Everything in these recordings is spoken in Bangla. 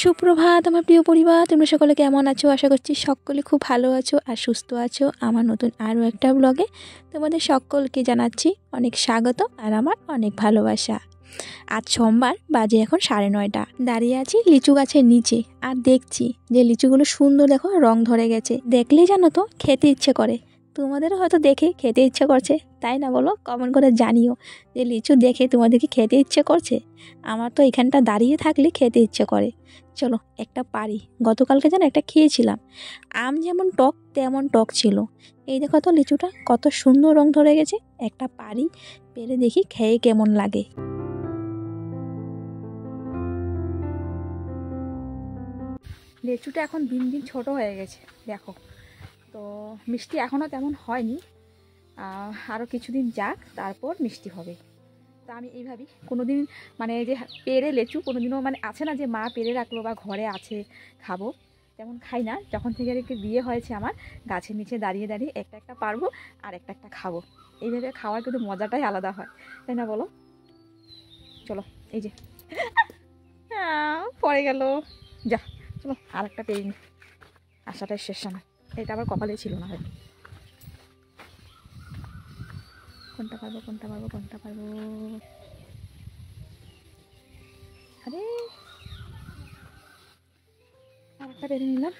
সুপ্রভাত আমার প্রিয় পরিবার, তোমরা সকলে কেমন আছো? আশা করছি সকলে খুব ভালো আছো আর সুস্থ আছো। আমার নতুন আরও একটা ব্লগে তোমাদের সকলকে জানাচ্ছি অনেক স্বাগত আর আমার অনেক ভালোবাসা। আজ সোমবার, বাজে এখন 9:30। দাঁড়িয়ে আছি লিচু গাছের নিচে আর দেখছি যে লিচুগুলো সুন্দর, দেখো রং ধরে গেছে। দেখলেই জানো তো খেতে ইচ্ছে করে। তোমাদেরও হয়তো দেখে খেতে ইচ্ছে করছে, তাই না? বলো, কমেন্ট করে জানিও যে লিচু দেখে তোমাদেরকে খেতে ইচ্ছে করছে। আমার তো এখানটা দাঁড়িয়ে থাকলে খেতে ইচ্ছে করে। চলো একটা পারি। গতকালকে যেন একটা খেয়েছিলাম, আম যেমন টক তেমন টক ছিল। এই দেখো তো লিচুটা কত সুন্দর রং ধরে গেছে। একটা পারি, পেরে দেখি খেয়ে কেমন লাগে। লিচুটা এখন দিন দিন ছোট হয়ে গেছে, দেখো তো মিষ্টি এখনও তেমন হয়নি। আরও কিছুদিন যাক, তারপর মিষ্টি হবে। তো আমি এইভাবেই কোনো দিন মানে যে পেরে লেচু কোনো দিনও মানে আছে না যে মা পেরে রাখলো বা ঘরে আছে খাবো, তেমন খাই না। যখন থেকে আর কি বিয়ে হয়েছে আমার, গাছের নিচে দাঁড়িয়ে দাঁড়িয়ে একটা একটা পারবো আর একটা একটা খাবো। এইভাবে খাওয়ার কিন্তু মজাটাই আলাদা হয়, তাই না বলো? চলো এই যে পড়ে গেল, যা চলো আর একটা পেয়ে নি, আশাটাই শেষ না। এটা আবার কপালে ছিল না হয়তো। কোনটা পারবো কোনটা পারবো কোনটা পারবো? আরে আর একটা পেরে নিলাম।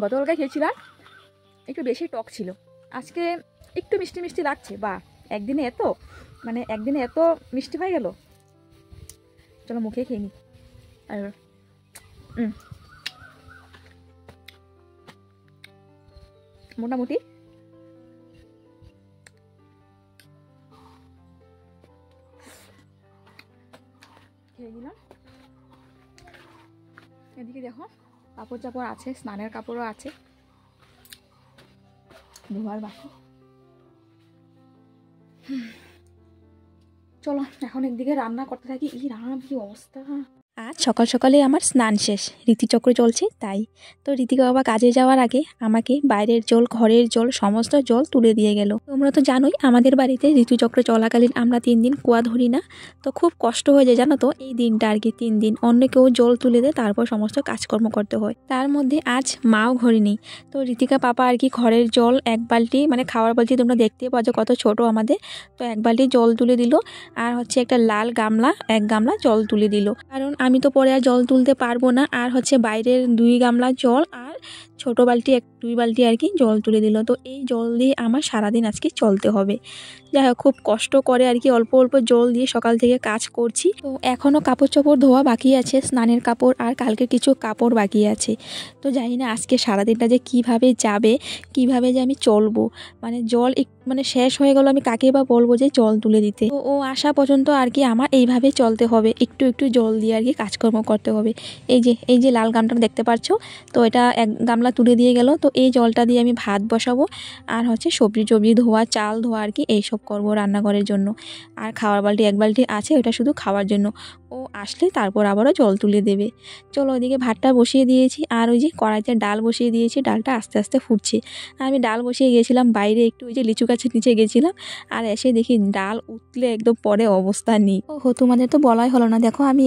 গতকালকে খেয়েছিলাম, একটু বেশি টক ছিল। আজকে একটু মিষ্টি মিষ্টি লাগছে। বা একদিনে এত মিষ্টি হয়ে গেল। চলো মুখে খেয়ে নি। আর মোটামুটি খেয়ে নিলাম। এদিকে দেখো কাপড় চাপড় আছে, স্নানের কাপড়ও আছে, ধোয়ার বাকি। চলো এখন একদিকে রান্না করতে থাকি। এই রান্নার কি অবস্থা! আজ সকাল সকালে আমার স্নান শেষ, রীতিচক্র চলছে তাই। তো ঋতিকা বাবা কাজে যাওয়ার আগে আমাকে বাইরের জল, ঘরের জল, সমস্ত জল তুলে দিয়ে গেল। তোমরা তো জানোই আমাদের বাড়িতে ঋতুচক্র চলাকালীন আমরা 3 দিন কুয়া ধরি না। তো খুব কষ্ট হয়ে যায় জানো তো এই দিনটা আর কি। 3 দিন অন্য কেউ জল তুলে দেয়, তারপর সমস্ত কাজকর্ম করতে হয়। তার মধ্যে আজ মাও ঘরে নেই। তো ঋতিকা পাপা আর কি ঘরের জল 1 বালতি, মানে খাওয়ার বালতি, তোমরা দেখতে পাচ্ছ কত ছোট আমাদের। তো 1 বালতি জল তুলে দিল, আর হচ্ছে একটা লাল গামলা 1 গামলা জল তুলে দিল। কারণ আমি তো পরে আর জল তুলতে পারবো না। আর হচ্ছে বাইরের 2 গামলা জল আর ছোটো বালতি 2 বালতি আর কি জল তুলে দিল। তো এই জল দিয়ে আমার সারাদিন আজকে চলতে হবে। যাই হোক, খুব কষ্ট করে আর কি অল্প অল্প জল দিয়ে সকাল থেকে কাজ করছি। তো এখনও কাপড় চোপড় ধোয়া বাকি আছে, স্নানের কাপড় আর কালকে কিছু কাপড় বাকি আছে। তো জানি না আজকে সারাদিনটা যে কিভাবে যাবে, কিভাবে যে আমি চলবো। মানে জল মানে শেষ হয়ে গেল, আমি কাকে বা বলবো যে জল তুলে দিতে। তো ও আসা পর্যন্ত আর কি আমার এইভাবে চলতে হবে, একটু একটু জল দিয়ে আর কি কাজকর্ম করতে হবে। এই যে লাল গামলাটা দেখতে পাচ্ছ, তো এটা 1 গামলা তুলে দিয়ে গেল। তো এই জলটা দিয়ে আমি ভাত বসাবো আর হচ্ছে সবজি ধোয়া, চাল ধোয়া আর কি এইসব করবো রান্নাঘরের জন্য। আর খাওয়ার বালতি 1 বালতি আছে, ওটা শুধু খাওয়ার জন্য। ও আসলে তারপর আবারও জল তুলে দেবে। চলো ওইদিকে ভাতটা বসিয়ে দিয়েছি, আর ওই যে কড়াইতে ডাল বসিয়ে দিয়েছি। ডালটা আস্তে আস্তে ফুটছে। আমি ডাল বসিয়ে গেছিলাম বাইরে, একটু ওই যে লিচু গাছের নিচে গেছিলাম, আর এসে দেখি ডাল উতলে একদম পরে অবস্থা নেই। ও তোমাদের তো বলাই হলো না, দেখো আমি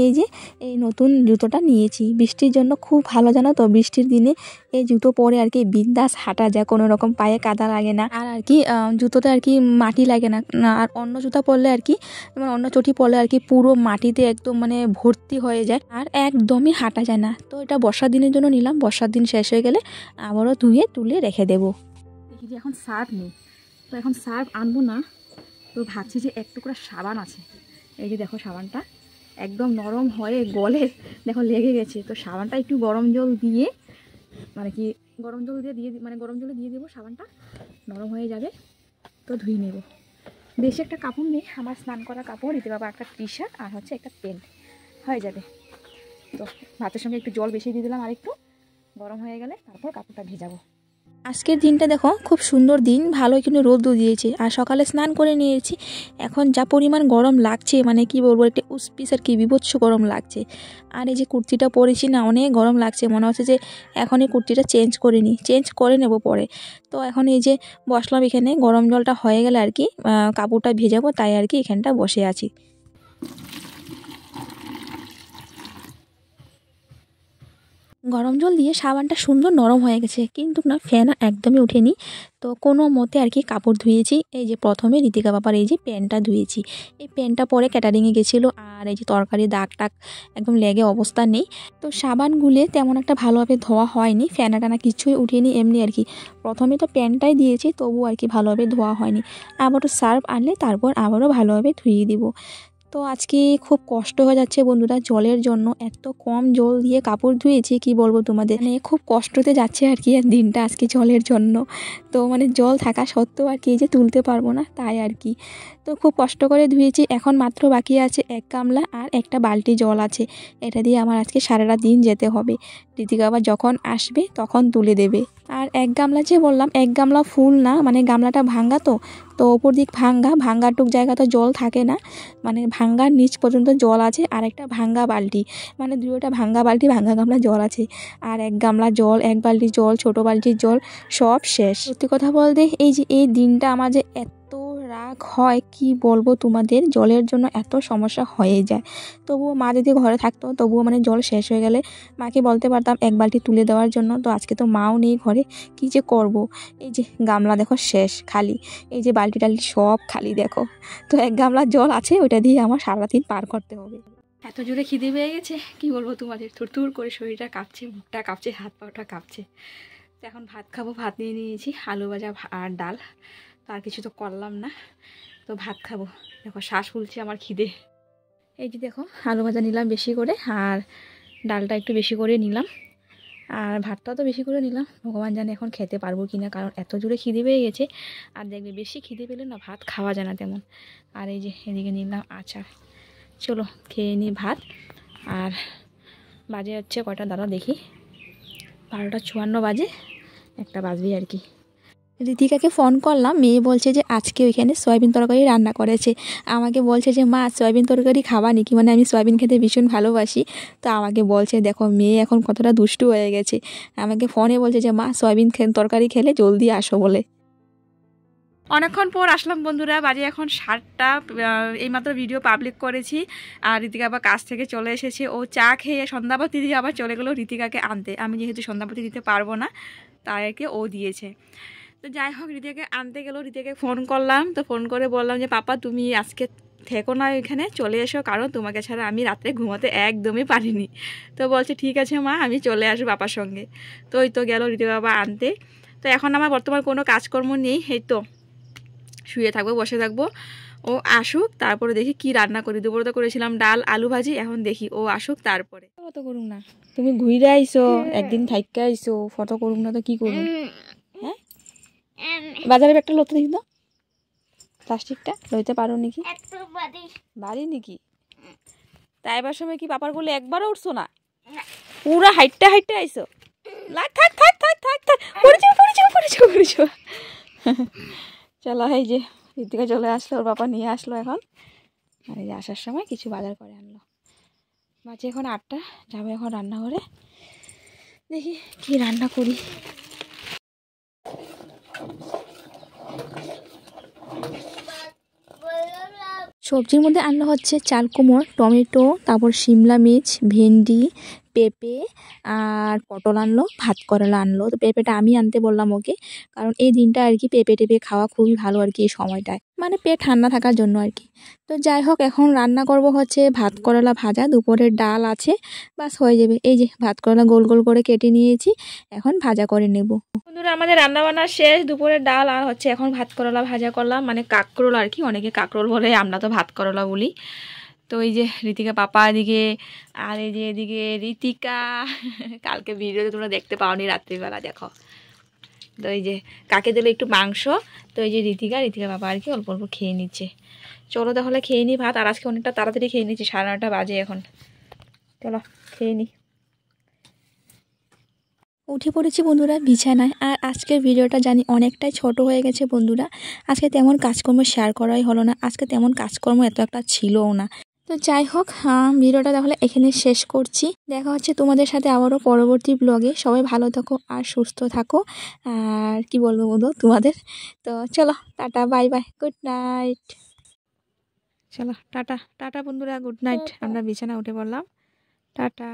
এই নতুন জুতোটা নিয়েছি বৃষ্টির জন্য। খুব ভালো জানো তো, বৃষ্টির দিনে এই জুতো পরে আর কি বিন্দাস হাঁটা যায়, কোনো রকম পায়ে কাদা লাগে না। আর কি জুতোতে আর কি মাটি লাগে না। আর অন্য জুতা পরলে আর কি, যেমন অন্য চটি পরলে আর কি পুরো মাটিতে একদম মানে ভর্তি হয়ে যায় আর একদমই হাঁটা যায় না। তো এটা বর্ষার দিনের জন্য নিলাম, বর্ষার দিন শেষ হয়ে গেলে আবারও ধুয়ে তুলে রেখে দেবো। দেখি যে এখন সার্ফ নেই, তো এখন সার্ফ আনবো না। তো ভাবছি যে 1 টুকরা সাবান আছে। এই যে দেখো সাবানটা একদম নরম হয়ে গলে দেখো লেগে গেছে। তো সাবানটা একটু গরম জল দিয়ে গরম জলে দিয়ে দেবো। সাবানটা নরম হয়ে যাবে, তো ধুয়ে নেব। বেশি একটা কাপড় নেই আমার, স্নান করা কাপড়, দিতে পারবো একটা টি-শার্ট আর হচ্ছে একটা প্যান্ট, হয়ে যাবে। তো ভাতের সঙ্গে একটু জল বেশি দিয়ে দিলাম, আর একটু গরম হয়ে গেলে তারপর কাপড়টা ভেজাবো। আজকের দিনটা দেখো খুব সুন্দর দিন, ভালোই কিন্তু রোদও দিয়েছে। আর সকালে স্নান করে নিয়েছি। এখন যা পরিমাণ গরম লাগছে, মানে কি বলবো, একটা উষ্পিস আর কি বিভৎস গরম লাগছে। আর এই যে কুর্তিটা পরেছি না, অনেক গরম লাগছে। মনে হচ্ছে যে এখন এই কুর্তিটা চেঞ্জ করে নেব পরে। তো এখন এই যে বসলাম এখানে, গরম জলটা হয়ে গেলে আর কি কাপড়টা ভেজাবো, তাই আর কি এখানটা বসে আছি। গরম জল দিয়ে সাবানটা সুন্দর নরম হয়ে গেছে, কিন্তু না ফ্যান একদমই ওঠেনি। তো কোনো মতে আর কি কাপড় ধুয়েছি। এই যে প্রথমে ঋতিকা বাবার এই যে প্যান্টটা ধুয়েছি, এই প্যান্টটা পরে ক্যাটারিংয়ে গেছিলো, আর এই যে তরকারি দাগ টাগ একদম লেগে অবস্থা নেই। তো সাবান গুলে তেমন একটা ভালোভাবে ধোয়া হয়নি, ফ্যানা টানা কিছুই উঠেনি, এমনি আর কি প্রথমে তো প্যান্টটাই দিয়েছি, তবু আর কি ভালোভাবে ধোয়া হয়নি। আবারও সার্ফ আনলে তারপর আবারও ভালোভাবে ধুয়ে দিব। তো আজকে খুব কষ্ট হয়ে যাচ্ছে বন্ধুরা জলের জন্য, এত কম জল দিয়ে কাপড় ধুয়েছি কি বলবো তোমাদের, মানে খুব কষ্টতে যাচ্ছে আর কি দিনটা আজকে জলের জন্য। তো মানে জল থাকা সত্ত্বেও আর কি যে তুলতে পারবো না, তাই আর কি। তো খুব কষ্ট করে ধুয়েছি, এখন মাত্র বাকি আছে 1 গামলা আর একটা বালতি জল আছে, এটা দিয়ে আমার আজকে সারাটা দিন যেতে হবে। ঋতিকা আবার যখন আসবে তখন তুলে দেবে। আর 1 গামলা যে বললাম, 1 গামলা ফুল না, মানে গামলাটা ভাঙ্গা, তো ওপর দিক ভাঙ্গাটুক জায়গা তো জল থাকে না, মানে ভাঙ্গার নিচ পর্যন্ত জল আছে, আর একটা ভাঙ্গা বালতি, মানে দুটোটা ভাঙ্গা বালতি ভাঙ্গা গামলা জল আছে। আর 1 গামলা জল, 1 বালতি জল, ছোট বালতির জল সব শেষ। সত্যি কথা বলতে এই যে এই দিনটা আমার যে এত রাগ হয় কি বলবো তোমাদের, জলের জন্য এত সমস্যা হয়ে যায়। তবুও মা যদি ঘরে থাকতো, তবুও মানে জল শেষ হয়ে গেলে মাকে বলতে পারতাম 1 বালতি তুলে দেওয়ার জন্য। তো আজকে তো মাও নেই ঘরে, কি যে করব। এই যে গামলা দেখো শেষ খালি, এই যে বালতি টালতি সব খালি দেখো। তো 1 গামলা জল আছে, ওইটা দিয়ে আমার সারাদিন পার করতে হবে। এত জোরে খিদে পেয়ে গেছে কি বলবো তোমাদের, থুর করে শরীরটা কাঁপছে, মুখটা কাঁপছে, হাত পাটা কাঁপছে। তো এখন ভাত খাবো, ভাত নিয়ে নিয়েছি, আলু ভাজা আর ডাল, তো আর কিছু তো করলাম না। তো ভাত খাবো, দেখো শ্বাস ফুলছে আমার খিদে। এই যে দেখো আলু ভাজা নিলাম বেশি করে, আর ডালটা একটু বেশি করে নিলাম, আর ভাতটাও তো বেশি করে নিলাম। ভগবান জানে এখন খেতে পারবো কি না, কারণ এত জোরে খিদে পেয়ে গেছে। আর দেখবে বেশি খিদে পেলে না ভাত খাওয়া যায় না তেমন। আর এই যে এদিকে নিলাম আচার, চলো খেয়ে নিই ভাত। আর বাজে হচ্ছে কয়টা দাদা দেখি, 12:54 বাজে, একটা বাজবে আর কি। ঋতিকাকে ফোন করলাম, মেয়ে বলছে যে আজকে ওইখানে সয়াবিন তরকারি রান্না করেছে। আমাকে বলছে যে মা সয়াবিন তরকারি খাবা নাকি, মানে আমি সয়াবিন খেতে ভীষণ ভালোবাসি। তো আমাকে বলছে দেখো মেয়ে এখন কতটা দুষ্টু হয়ে গেছে, আমাকে ফোনে বলছে যে মা সয়াবিন তরকারি খেলে জলদি আসো বলে। অনেকক্ষণ পর আসলাম বন্ধুরা, বাজে এখন 7টা, এইমাত্র ভিডিও পাবলিক করেছি। আর ঋতিকা আবার কাজ থেকে চলে এসেছে, ও চা খেয়ে সন্ধ্যাবাতি দিয়ে আবার চলে গেলো ঋতিকাকে আনতে। আমি যেহেতু সন্ধ্যাবাতি দিতে পারবো না, তাইকে ও দিয়েছে। তো যাই হোক ঋতিকাকে আনতে গেলো, ঋতিকাকে ফোন করলাম, তো ফোন করে বললাম যে পাপা তুমি আজকে থেকো না এখানে, চলে এসো, কারণ তোমাকে ছাড়া আমি রাত্রে ঘুমাতে একদমই পারিনি। তো বলছে ঠিক আছে মা, আমি চলে আসবো পাপার সঙ্গে। তো ওই তো গেল ঋতিকা বাবা আনতে। তো এখন আমার বর্তমান কোনো কাজকর্ম নেই, এই তো শুয়ে থাকবো, বসে থাকবো, ও আসুক তারপরে দেখি কি রান্না করি। দুপুরে তো করেছিলাম ডাল আলু ভাজি, এখন দেখি ও আসুক তারপরে। ফটো করুন না, তুমি ঘুরে আইসো, একদিন থাইকা আইসো, ফটো করুন না তো কি করুন। হ্যাঁ বাজারে একটা লতে দেখি তো, প্লাস্টিকটা লইতে পারো নাকি, বাড়ি নাকি? তাইবার সময় কি পাপার গুলো একবারও উঠছো না, পুরা হাইটটা আইসো। থাক থাক থাক থাক থাক, পড়েছো। চলো এই যে ঋতিকা চলে আসলো, ওর বাবা নিয়ে আসলো এখন। আর এই যে আসার সময় কিছু বাজার করে আনলো। বাজে এখন 8টা, যাবো এখন রান্নাঘরে, দেখি কি রান্না করি। সবজির মধ্যে আনলো হচ্ছে চাল কুমড়ো, টমেটো, তারপর শিমলা মির্চ, ভেন্ডি, পেঁপে আর পটল আনলো, ভাত করলা আনলো। তো পেঁপেটা আমি আনতে বললাম ওকে, কারণ এই দিনটা আর কি পেঁপে টেপে খাওয়া খুবই ভালো আর কি এই সময়টায়, মানে পেট ঠান্ডা থাকার জন্য আর কি। তো যাই হোক এখন রান্না করব হচ্ছে ভাত করলা ভাজা, দুপুরের ডাল আছে, বাস হয়ে যাবে। এই যে ভাত করলা গোল গোল করে কেটে নিয়েছি, এখন ভাজা করে নেব। বন্ধুরা আমাদের রান্না বান্না শেষ, দুপুরের ডাল আর হচ্ছে এখন ভাত করলা ভাজা করলাম, মানে কাঁকরোল আর কি, অনেকে কাঁকরোল বলে, আমরা তো ভাত করলা বলি। তো এই যে ঋতিকা পাপা এদিকে, আর এই যে এদিকে ঋতিকা, কালকে ভিডিওতে তোমরা দেখতে পাওনি রাত্রিবেলা, দেখো। তো এই যে কাকে দিলে একটু মাংস, তো এই যে ঋতিকা পাপা আর কি অল্প অল্প খেয়ে নিচ্ছে। চলো তাহলে খেয়ে নিই ভাত, আর আজকে অনেকটা তাড়াতাড়ি খেয়ে নিচ্ছি, 9:30 বাজে এখন। চলো খেয়ে নিই। উঠে পড়েছি বন্ধুরা বিছানায়। আর আজকের ভিডিওটা জানি অনেকটাই ছোট হয়ে গেছে বন্ধুরা, আজকে তেমন কাজকর্ম শেয়ার করাই হলো না, আজকে তেমন কাজকর্ম এত একটা ছিলও না। তো যাই হোক ভিডিওটা তাহলে এখানে শেষ করছি, দেখা হচ্ছে তোমাদের সাথে আবারও পরবর্তী ব্লগে। সবাই ভালো থাকো আর সুস্থ থাকো, আর কি বলবো বন্ধু তোমাদের। তো চলো tata, bye bye, good night. চলো টাটা টাটা বন্ধুরা, গুড নাইট। আমরা বিছানা উঠে পড়লাম, টাটা।